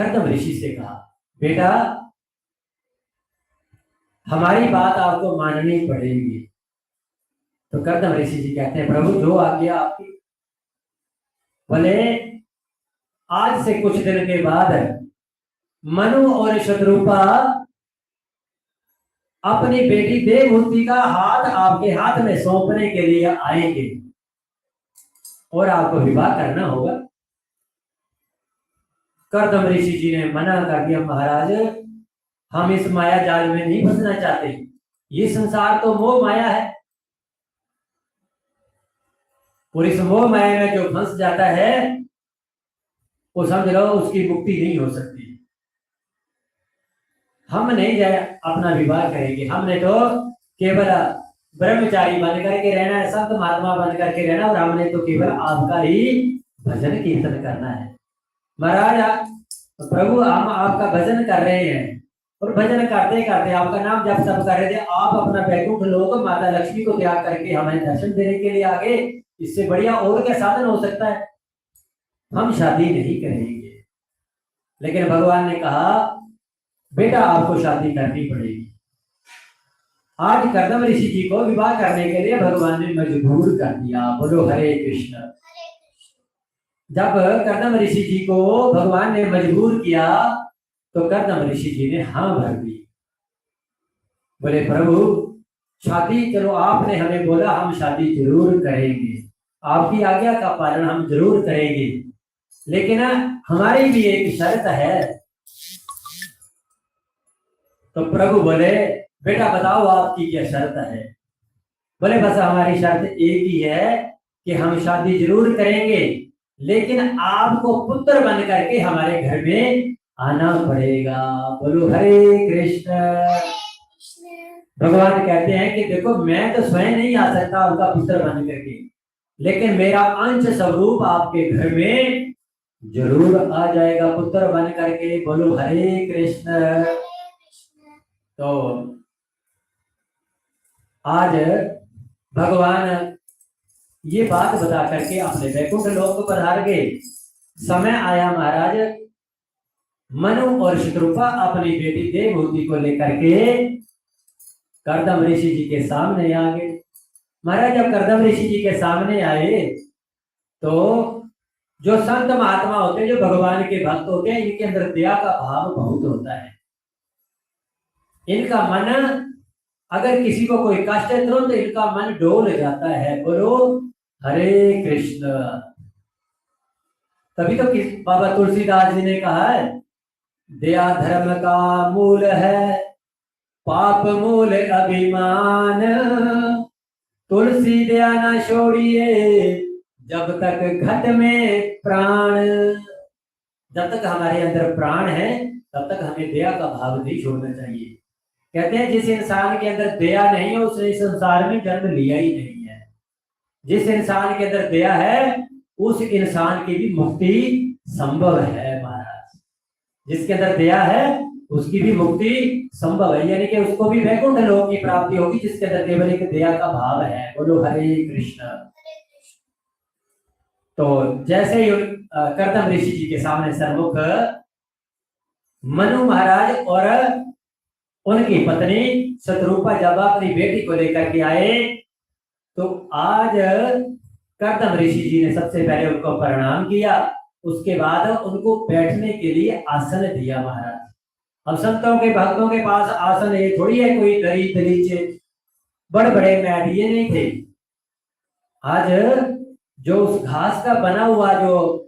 कर्दम ऋषि से कहा, बेटा हमारी बात आपको माननी पड़ेगी। तो कर्दम ऋषि जी कहते हैं, प्रभु जो आज्ञा आपकी। बोले आज से कुछ दिन के बाद मनु और शत्रुपा अपनी बेटी देवहूति का हाथ आपके हाथ में सौंपने के लिए आएंगे और आपको विवाह करना होगा। कर्दम ऋषि जी ने मना कर दिया, महाराज हम इस माया जाल में नहीं फंसना चाहते, ये संसार तो मोह माया है, और इस मोह माया में जो फंस जाता है वो समझ लो उसकी मुक्ति नहीं हो सकती। हम नहीं जाए अपना विवाह करेंगे, हमने तो केवल ब्रह्मचारी बन करके रहना है, संत महात्मा बन करके रहना, और हमने तो केवल आपका ही भजन कीर्तन करना है। महाराज प्रभु हम आपका भजन कर रहे हैं, और भजन करते करते आपका नाम जब तब कर रहे थे, आप अपना बैकुंठ लोक माता लक्ष्मी को त्याग करके हमें दर्शन देने के लिए आगे, इससे बढ़िया और क्या साधन हो सकता है। हम शादी नहीं करेंगे। लेकिन भगवान ने कहा, बेटा आपको शादी करनी पड़ेगी। आज कर्दम ऋषि जी को विवाह करने के लिए भगवान ने मजबूर कर दिया। बोलो हरे कृष्ण। जब कर्दम ऋषि जी को भगवान ने मजबूर किया तो कर्दम ऋषि जी ने हाँ भर दी। बोले प्रभु शादी, चलो आपने हमें बोला, हम शादी जरूर करेंगे, आपकी आज्ञा का पालन हम जरूर करेंगे, लेकिन हमारी भी एक शर्त है। तो प्रभु बोले, बेटा बताओ आपकी क्या शर्त है। बोले बस हमारी शर्त एक ही है कि हम शादी जरूर करेंगे, लेकिन आपको पुत्र बन करके हमारे घर में आना पड़ेगा। बोलो हरे कृष्ण। भगवान कहते हैं कि देखो मैं तो स्वयं नहीं आ सकता उनका पुत्र बन करके, लेकिन मेरा अंश स्वरूप आपके घर में जरूर आ जाएगा पुत्र बन करके। बोलो हरे कृष्ण। तो आज भगवान ये बात बता करके अपने वैकुंठ लोक को पधार गए। समय आया महाराज मनु और शत्रुपा अपनी बेटी देवहूति को लेकर के कर्दम ऋषि जी के सामने आ गए। महाराज जब कर्दम ऋषि जी के सामने आए तो जो संत महात्मा होते हैं, जो भगवान के भक्त होते हैं, इनके अंदर दया का भाव बहुत होता है। इनका मन अगर किसी को कोई कष्ट है तुरंत तो इनका मन डोल जाता है। बोलो हरे कृष्ण। तभी तो बाबा तुलसीदास जी ने कहा है, दया धर्म का मूल है, पाप मूल अभिमान, तुलसी दया न छोड़िए जब तक घट में प्राण। जब तक हमारे अंदर प्राण है तब तक हमें दया का भाव नहीं छोड़ना चाहिए। कहते हैं जिस इंसान के अंदर दया नहीं है उसने इस संसार में जन्म लिया ही नहीं है। जिस इंसान के अंदर दया है उस इंसान की भी मुक्ति संभव है महाराज। जिसके अंदर दया है उसकी भी मुक्ति संभव है, यानी कि उसको भी वैकुंठ लोक की प्राप्ति होगी जिसके अंदर केवल एक दया का भाव है। बोलो हरे कृष्ण। तो जैसे ही कर्दम ऋषि जी के सामने सन्मुख मनु महाराज और उनकी पत्नी शत्रुपा जब अपनी बेटी को लेकर के आए तो आज कर्दम ऋषि जी ने सबसे पहले उनको प्रणाम किया, उसके बाद उनको बैठने के लिए आसन दिया महाराज। अब संतों के भक्तों के पास आसन ये थोड़ी है कोई दरी दरीचे बड़े बड़े मैट, ये नहीं थे। आज जो उस घास का बना हुआ जो